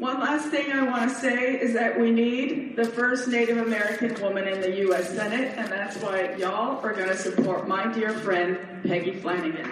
One last thing I want to say is that we need the first Native American woman in the U.S. Senate, and that's why y'all are going to support my dear friend, Peggy Flanagan.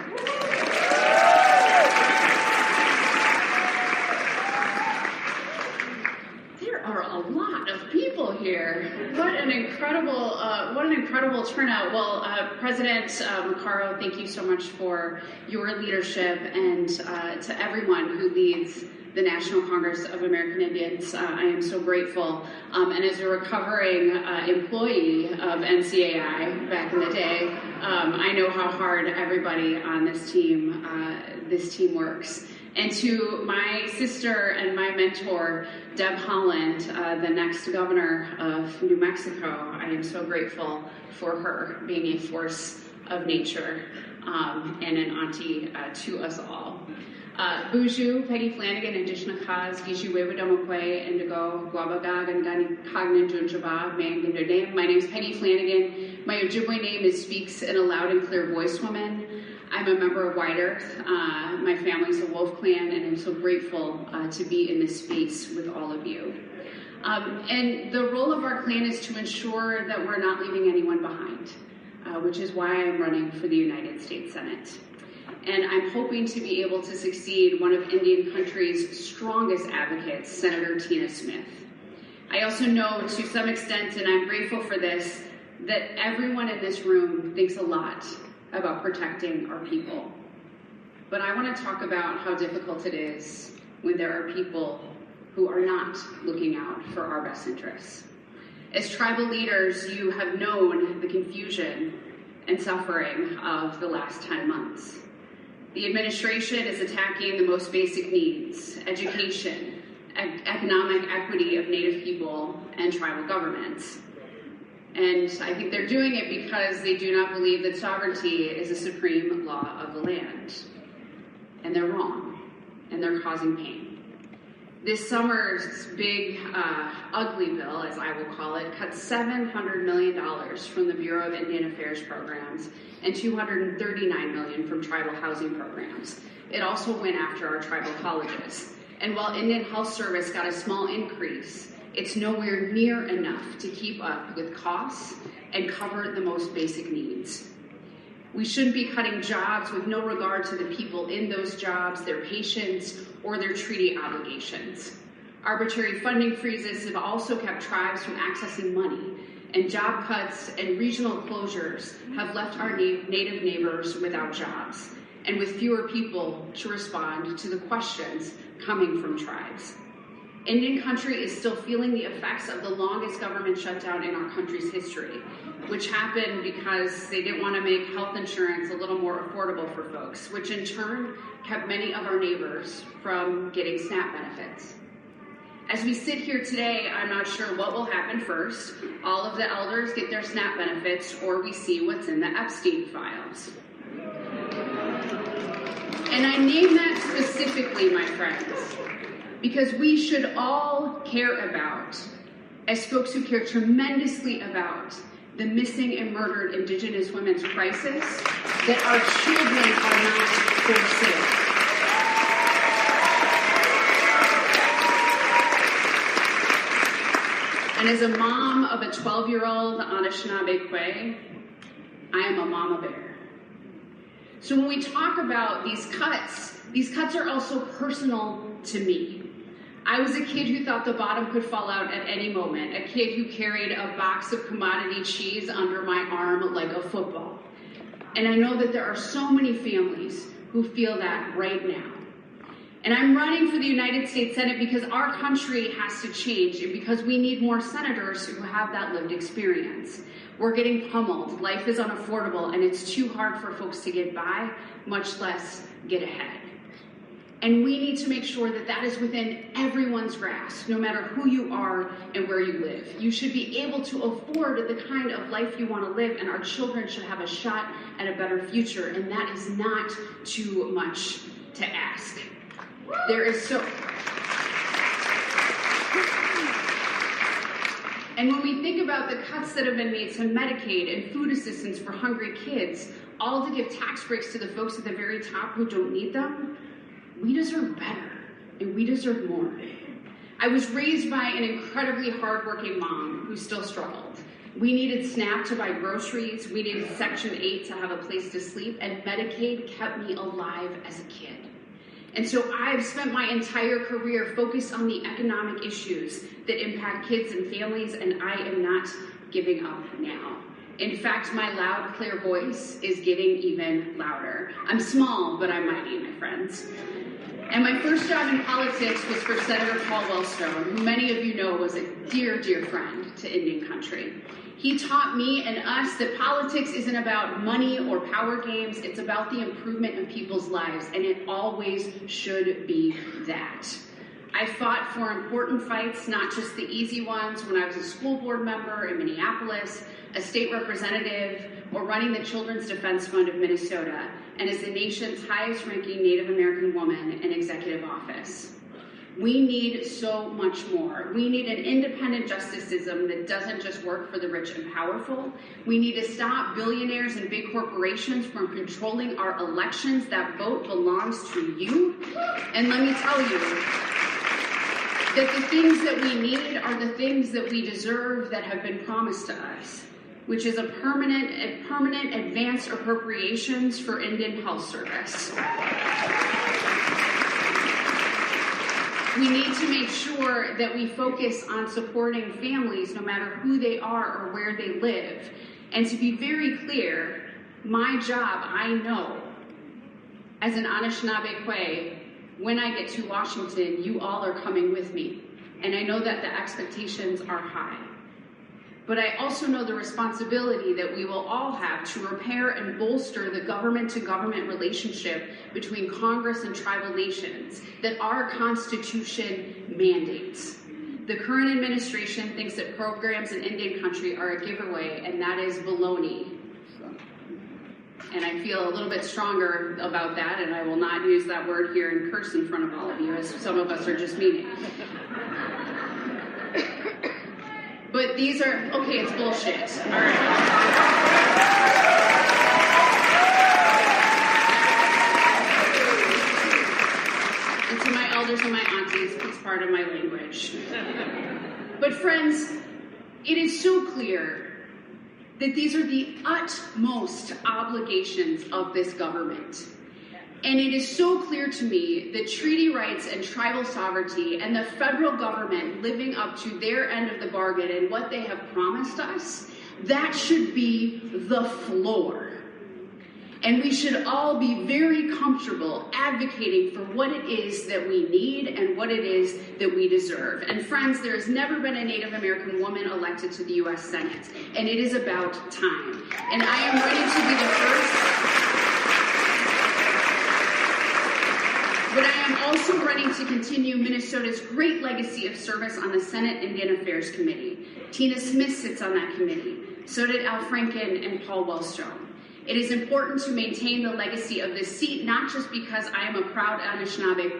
There are a lot of people here. What an incredible turnout. Well, President Maccaro, thank you so much for your leadership, and to everyone who leads the National Congress of American Indians. I am so grateful. And as a recovering employee of NCAI back in the day, I know how hard everybody on this team works. And to my sister and my mentor, Deb Haaland, the next governor of New Mexico, I am so grateful for her being a force of nature and an auntie to us all. Buju, Peggy Flanagan, and Dishnakaz, Gishu Wewadomokwe, Indigo, Guabagag, and Gani Kagnan Junjaba, Mang. My name is Peggy Flanagan. My Ojibwe name speaks in a loud and clear voice, woman. I'm a member of White Earth. My family's a Wolf Clan, and I'm so grateful to be in this space with all of you. And the role of our clan is to ensure that we're not leaving anyone behind, which is why I'm running for the United States Senate. And I'm hoping to be able to succeed one of Indian country's strongest advocates, Senator Tina Smith. I also know to some extent, and I'm grateful for this, that everyone in this room thinks a lot about protecting our people. But I want to talk about how difficult it is when there are people who are not looking out for our best interests. As tribal leaders, you have known the confusion and suffering of the last 10 months. The administration is attacking the most basic needs: education, economic equity of Native people, and tribal governments. And I think they're doing it because they do not believe that sovereignty is a supreme law of the land. And they're wrong, and they're causing pain. This summer's big, ugly bill, as I will call it, cuts $700 million from the Bureau of Indian Affairs programs and $239 million from tribal housing programs. It also went after our tribal colleges. And while Indian Health Service got a small increase, it's nowhere near enough to keep up with costs and cover the most basic needs. We shouldn't be cutting jobs with no regard to the people in those jobs, their patients, or their treaty obligations. Arbitrary funding freezes have also kept tribes from accessing money, and job cuts and regional closures have left our Native neighbors without jobs and with fewer people to respond to the questions coming from tribes. Indian country is still feeling the effects of the longest government shutdown in our country's history, which happened because they didn't want to make health insurance a little more affordable for folks, which in turn kept many of our neighbors from getting SNAP benefits. As we sit here today, I'm not sure what will happen first. All of the elders get their SNAP benefits, or we see what's in the Epstein files. And I name that specifically, my friends, because we should all care about, as folks who care tremendously about, the missing and murdered Indigenous women's crisis, that our children are not for sale. And as a mom of a 12-year-old Anishinaabe Kwe, I am a mama bear. So when we talk about these cuts are also personal to me. I was a kid who thought the bottom could fall out at any moment, a kid who carried a box of commodity cheese under my arm like a football. And I know that there are so many families who feel that right now. And I'm running for the United States Senate because our country has to change and because we need more senators who have that lived experience. We're getting pummeled, life is unaffordable, and it's too hard for folks to get by, much less get ahead. And we need to make sure that that is within everyone's grasp, no matter who you are and where you live. You should be able to afford the kind of life you want to live, and our children should have a shot at a better future, and that is not too much to ask. There is so... And when we think about the cuts that have been made to Medicaid and food assistance for hungry kids, all to give tax breaks to the folks at the very top who don't need them, we deserve better, and we deserve more. I was raised by an incredibly hardworking mom who still struggled. We needed SNAP to buy groceries, we needed Section 8 to have a place to sleep, and Medicaid kept me alive as a kid. And so I've spent my entire career focused on the economic issues that impact kids and families, and I am not giving up now. In fact, my loud, clear voice is getting even louder. I'm small, but I'm mighty, my friends. And my first job in politics was for Senator Paul Wellstone, who many of you know was a dear, dear friend to Indian country. He taught me and us that politics isn't about money or power games, it's about the improvement of people's lives, and it always should be that. I fought for important fights, not just the easy ones, when I was a school board member in Minneapolis, a state representative, or running the Children's Defense Fund of Minnesota, and as the nation's highest-ranking Native American woman in executive office. We need so much more. We need an independent justice system that doesn't just work for the rich and powerful. We need to stop billionaires and big corporations from controlling our elections. That vote belongs to you. And let me tell you that the things that we need are the things that we deserve that have been promised to us, which is a permanent advanced appropriations for Indian Health Service. We need to make sure that we focus on supporting families no matter who they are or where they live. And to be very clear, my job, I know, as an Anishinaabe, when I get to Washington, you all are coming with me. And I know that the expectations are high. But I also know the responsibility that we will all have to repair and bolster the government-to-government relationship between Congress and tribal nations that our Constitution mandates. The current administration thinks that programs in Indian country are a giveaway, and that is baloney. And I feel a little bit stronger about that, and I will not use that word here and curse in front of all of you, as some of us are just meaning. But these are, okay, it's bullshit. All right. And to my elders and my aunties, it's part of my language. But friends, it is so clear that these are the utmost obligations of this government. And it is so clear to me that treaty rights and tribal sovereignty and the federal government living up to their end of the bargain and what they have promised us, that should be the floor. And we should all be very comfortable advocating for what it is that we need and what it is that we deserve. And friends, there has never been a Native American woman elected to the U.S. Senate, and it is about time. And I am ready to be the first. But I am also ready to continue Minnesota's great legacy of service on the Senate Indian Affairs Committee. Tina Smith sits on that committee. So did Al Franken and Paul Wellstone. It is important to maintain the legacy of this seat, not just because I am a proud Anishinaabe,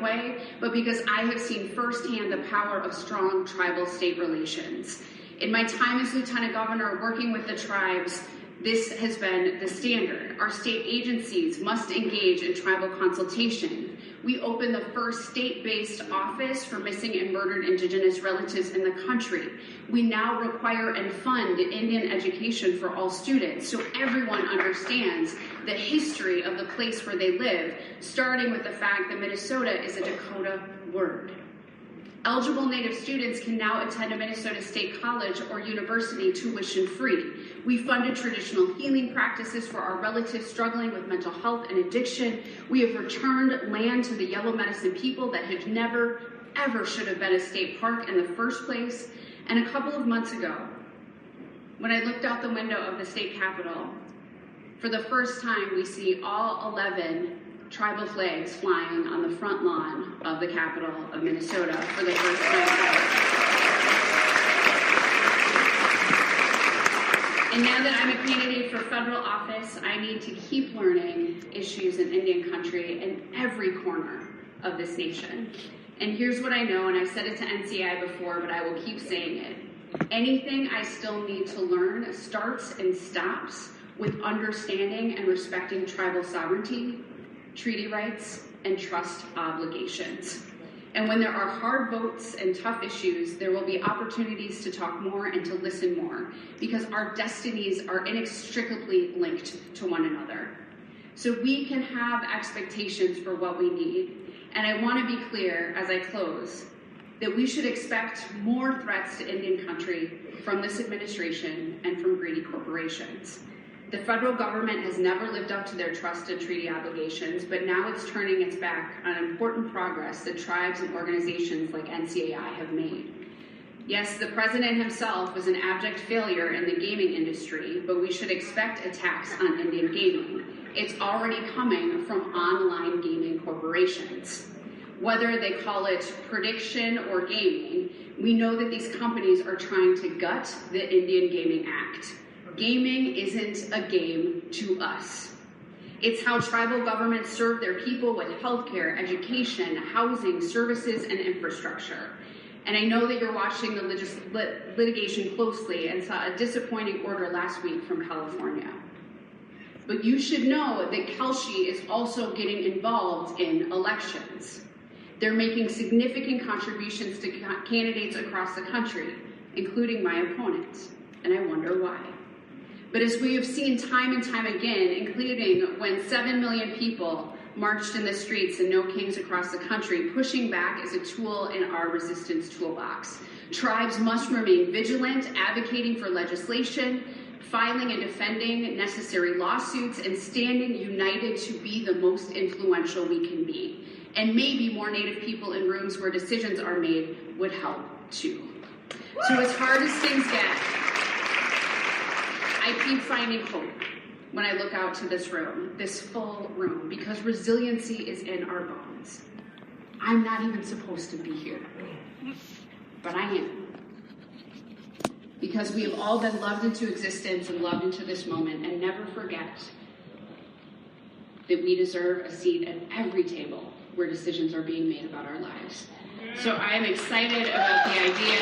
but because I have seen firsthand the power of strong tribal state relations. In my time as Lieutenant Governor working with the tribes, this has been the standard. Our state agencies must engage in tribal consultation. We opened the first state-based office for missing and murdered Indigenous relatives in the country. We now require and fund Indian education for all students so everyone understands the history of the place where they live, starting with the fact that Minnesota is a Dakota word. Eligible Native students can now attend a Minnesota State College or university tuition-free. We funded traditional healing practices for our relatives struggling with mental health and addiction. We have returned land to the Yellow Medicine people that had never, ever should have been a state park in the first place. And a couple of months ago, when I looked out the window of the state capitol, for the first time we see all 11 tribal flags flying on the front lawn of the capital of Minnesota for the first time ever. And now that I'm a candidate for federal office, I need to keep learning issues in Indian country in every corner of this nation. And here's what I know, and I've said it to NCAI before, but I will keep saying it. Anything I still need to learn starts and stops with understanding and respecting tribal sovereignty, treaty rights, and trust obligations. And when there are hard votes and tough issues, there will be opportunities to talk more and to listen more, because our destinies are inextricably linked to one another. So we can have expectations for what we need. And I want to be clear as I close that we should expect more threats to Indian country from this administration and from greedy corporations. The federal government has never lived up to their trust and treaty obligations, but now it's turning its back on important progress that tribes and organizations like NCAI have made. Yes, the president himself was an abject failure in the gaming industry, but we should expect attacks on Indian gaming. It's already coming from online gaming corporations. Whether they call it prediction or gaming, we know that these companies are trying to gut the Indian Gaming Act. Gaming isn't a game to us. It's how tribal governments serve their people with healthcare, education, housing, services, and infrastructure. And I know that you're watching the litigation closely and saw a disappointing order last week from California. But you should know that Kelshi is also getting involved in elections. They're making significant contributions to candidates across the country, including my opponent, and I wonder why. But as we have seen time and time again, including when 7 million people marched in the streets in No Kings across the country, pushing back is a tool in our resistance toolbox. Tribes must remain vigilant, advocating for legislation, filing and defending necessary lawsuits, and standing united to be the most influential we can be. And maybe more Native people in rooms where decisions are made would help too. So as hard as things get, I keep finding hope when I look out to this room, this full room, because resiliency is in our bones. I'm not even supposed to be here, but I am. Because we have all been loved into existence and loved into this moment, and never forget that we deserve a seat at every table where decisions are being made about our lives. So I am excited about the idea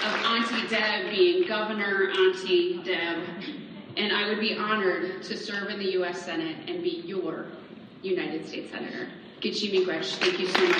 of Auntie Deb being Governor Auntie Deb, and I would be honored to serve in the U.S. Senate and be your United States Senator. Gichi Miigwech, thank you so much.